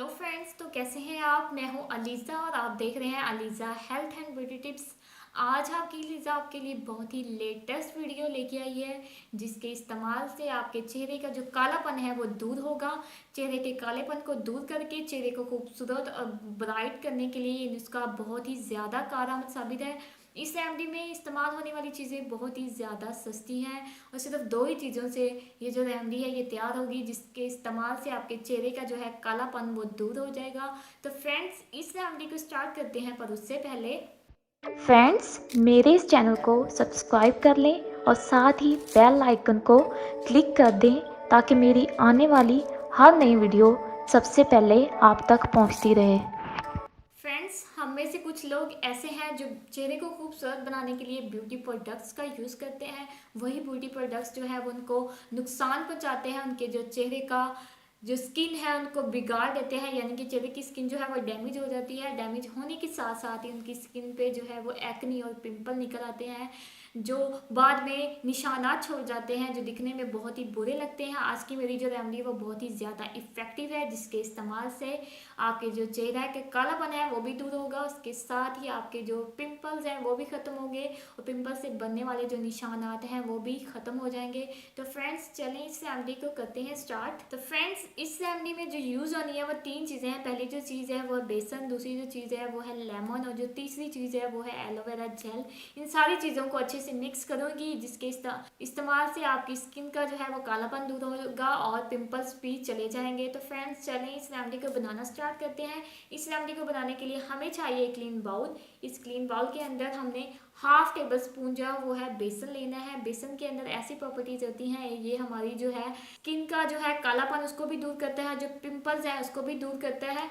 Hello friends, तो कैसे हैं आप। मैं हूं अलीज़ा और आप देख रहे हैं Aliza health and beauty tips. आज आपकी अलीज़ा आपके लिए बहुत ही लेटेस्ट वीडियो लेके आई है, जिसके इस्तेमाल से आपके चेहरे का जो कालापन है वो दूर होगा। चेहरे के कालेपन को दूर करके चेहरे को खूबसूरत और ब्राइट करने के लिए ये नुस्खा बहुत ही ज़्यादा कारगर साबित है। इस रेमेडी में इस्तेमाल होने वाली चीज़ें बहुत ही ज़्यादा सस्ती हैं और सिर्फ दो ही चीज़ों से ये जो रेमेडी है ये तैयार होगी, जिसके इस्तेमाल से आपके चेहरे का जो है कालापन वो दूर हो जाएगा। तो फ्रेंड्स, इस रेमेडी को स्टार्ट करते हैं, पर उससे पहले फ्रेंड्स, मेरे इस चैनल को सब्सक्राइब कर लें और साथ ही बेल आइकन को क्लिक कर दें ताकि मेरी आने वाली हर नई वीडियो सबसे पहले आप तक पहुंचती रहे। फ्रेंड्स, हम में से कुछ लोग ऐसे हैं जो चेहरे को खूबसूरत बनाने के लिए ब्यूटी प्रोडक्ट्स का यूज़ करते हैं। वही ब्यूटी प्रोडक्ट्स जो है वो उनको नुकसान पहुंचाते हैं, उनके जो चेहरे का जो स्किन है उनको बिगाड़ देते हैं, यानी कि चेहरे की स्किन जो है वो डैमेज हो जाती है। डैमेज होने के साथ साथ ही उनकी स्किन पे जो है वो एक्नी और पिंपल निकल आते हैं, जो बाद में निशानात छोड़ जाते हैं, जो दिखने में बहुत ही बुरे लगते हैं। आज की मेरी जो रेमेडी है वो बहुत ही ज़्यादा इफेक्टिव है, जिसके इस्तेमाल से आपके जो चेहरा के कालापन है वो भी दूर होगा, उसके साथ ही आपके जो पिंपल्स हैं वो भी ख़त्म होंगे और पिंपल से बनने वाले जो निशानात हैं वो भी ख़त्म हो जाएंगे। तो फ्रेंड्स, चलें इस रेमेडी को करते हैं स्टार्ट। तो फ्रेंड्स, इस रेमेडी में जो यूज़ होनी है वो तीन चीज़ें हैं। पहली जो चीज़ है वो है बेसन, दूसरी जो चीज़ है वो है लेमन और जो तीसरी चीज़ है वो है एलोवेरा जेल। इन सारी चीज़ों को अच्छे से मिक्स करूँगी, जिसके इस्तेमाल से आपकी स्किन का जो है वो कालापन दूर होगा और पिंपल्स भी चले जाएंगे। तो फ्रेंड्स, चलें इस रेमेडी को बनाना स्टार्ट करते हैं। इस रेमेडी को बनाने के लिए हमें चाहिए क्लीन बाउल। इस क्लीन बाउल के अंदर हमने हाफ टेबल स्पून जो है वो है बेसन लेना है। बेसन के अंदर ऐसी प्रॉपर्टीज होती हैं, ये हमारी जो है स्किन का जो है कालापन उसको भी दूर करता है, जो पिंपल्स है उसको भी दूर करता है।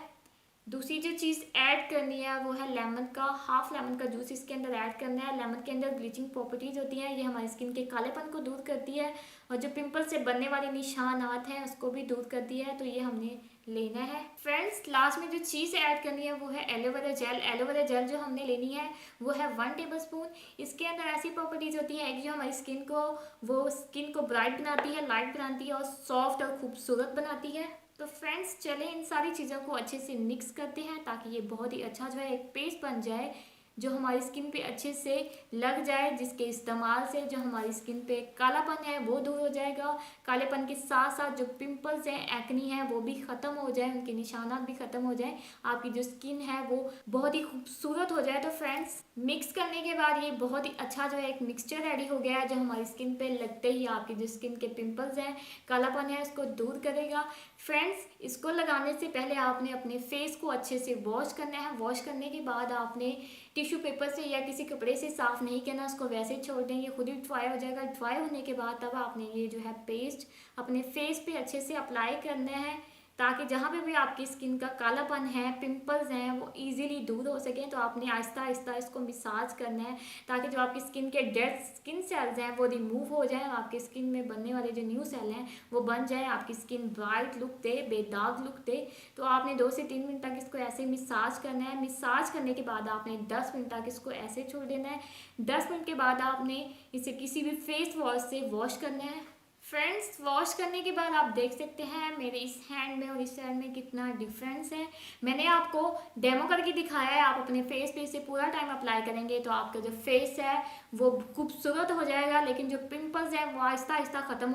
दूसरी जो चीज़ ऐड करनी है वो है लेमन का, हाफ लेमन का जूस इसके अंदर ऐड करना है। लेमन के अंदर ब्लीचिंग प्रॉपर्टीज होती हैं, ये हमारी स्किन के कालेपन को दूर करती है और जो पिंपल से बनने वाले निशानात हैं उसको भी दूर करती है। तो ये हमने लेना है। फ्रेंड्स, लास्ट में जो चीज़ ऐड करनी है वो है एलोवेरा जेल। एलोवेरा जेल जो हमने लेनी है वो है 1 टेबल स्पून। इसके अंदर ऐसी प्रॉपर्टीज होती है कि जो हमारी स्किन को ब्राइट बनाती है, लाइट बनाती है और सॉफ्ट और खूबसूरत बनाती है। तो फ्रेंड्स, चलें इन सारी चीज़ों को अच्छे से मिक्स करते हैं ताकि ये बहुत ही अच्छा जो है एक पेस्ट बन जाए, जो हमारी स्किन पे अच्छे से लग जाए, जिसके इस्तेमाल से जो हमारी स्किन पे कालापन है वो दूर हो जाएगा। कालेपन के साथ साथ जो पिंपल्स हैं, एक्नी है, वो भी ख़त्म हो जाए, उनके निशानात भी ख़त्म हो जाए, आपकी जो स्किन है वो बहुत ही खूबसूरत हो जाए। तो फ्रेंड्स, मिक्स करने के बाद ये बहुत ही अच्छा जो है एक मिक्सचर रेडी हो गया है, जो हमारी स्किन पे लगते ही आपकी जो स्किन के पिंपल्स हैं, कालापन है, उसको दूर करेगा। फ्रेंड्स, इसको लगाने से पहले आपने अपने फेस को अच्छे से वॉश करना है। वॉश करने के बाद आपने टिश्यू पेपर से या किसी कपड़े से साफ नहीं करना, उसको वैसे ही छोड़ दें, ये खुद ही ड्राई हो जाएगा। ड्राई होने के बाद तब आपने ये जो है पेस्ट अपने फेस पे अच्छे से अप्लाई करना है, ताकि जहाँ पे भी आपकी स्किन का कालापन है, पिंपल्स हैं, वो इजीली दूर हो सकें। तो आपने आहिस्ता आहिस्ता इसको मसाज करना है, ताकि जो आपकी स्किन के डेड स्किन सेल्स हैं वो रिमूव हो जाए, आपकी स्किन में बनने वाले जो न्यू सेल हैं वो बन जाए, आपकी स्किन ब्राइट लुक दे, बेदाग लुक दे। तो आपने 2 से 3 मिनट तक इसको ऐसे मसाज करना है। मसाज करने के बाद आपने 10 मिनट तक इसको ऐसे छोड़ देना है। 10 मिनट के बाद आपने इसे किसी भी फेस वॉश से वॉश करना है। फ्रेंड्स, वॉश करने के बाद आप देख सकते हैं मेरे इस हैंड में और इस हैंड में कितना डिफरेंस है। मैंने आपको डेमो करके दिखाया है। आप अपने फेस पे इसे पूरा टाइम अप्लाई करेंगे तो आपका जो फेस है वो खूबसूरत हो जाएगा, लेकिन जो पिंपल्स हैं वो आहिस्ता आहिस्ता ख़त्म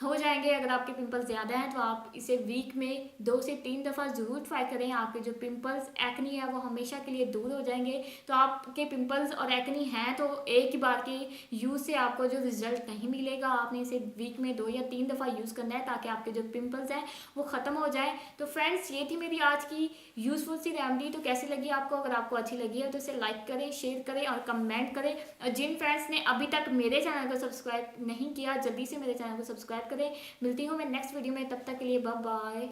हो जाएंगे। अगर आपके पिंपल्स ज़्यादा हैं तो आप इसे वीक में 2 से 3 दफ़ा ज़रूर ट्राई करें। आपके जो पिंपल्स एक्नी है वो हमेशा के लिए दूर हो जाएंगे। तो आपके पिंपल्स और एक्नी हैं तो एक ही बार के यूज़ से आपको जो रिजल्ट नहीं मिलेगा। आपने इसे वीक में 2 या 3 दफ़ा यूज़ करना है ताकि आपके जो पिंपल्स हैं वो ख़त्म हो जाए। तो फ्रेंड्स, ये थी मेरी आज की यूज़फुल सी रेमेडी। तो कैसी लगी आपको? अगर आपको अच्छी लगी है तो इसे लाइक करें, शेयर करें और कमेंट करें। और जिन फ्रेंड्स ने अभी तक मेरे चैनल को सब्सक्राइब नहीं किया, जल्दी से मेरे चैनल को सब्सक्राइब करें। मिलती हूँ मैं नेक्स्ट वीडियो में, तब तक के लिए बाय बाय।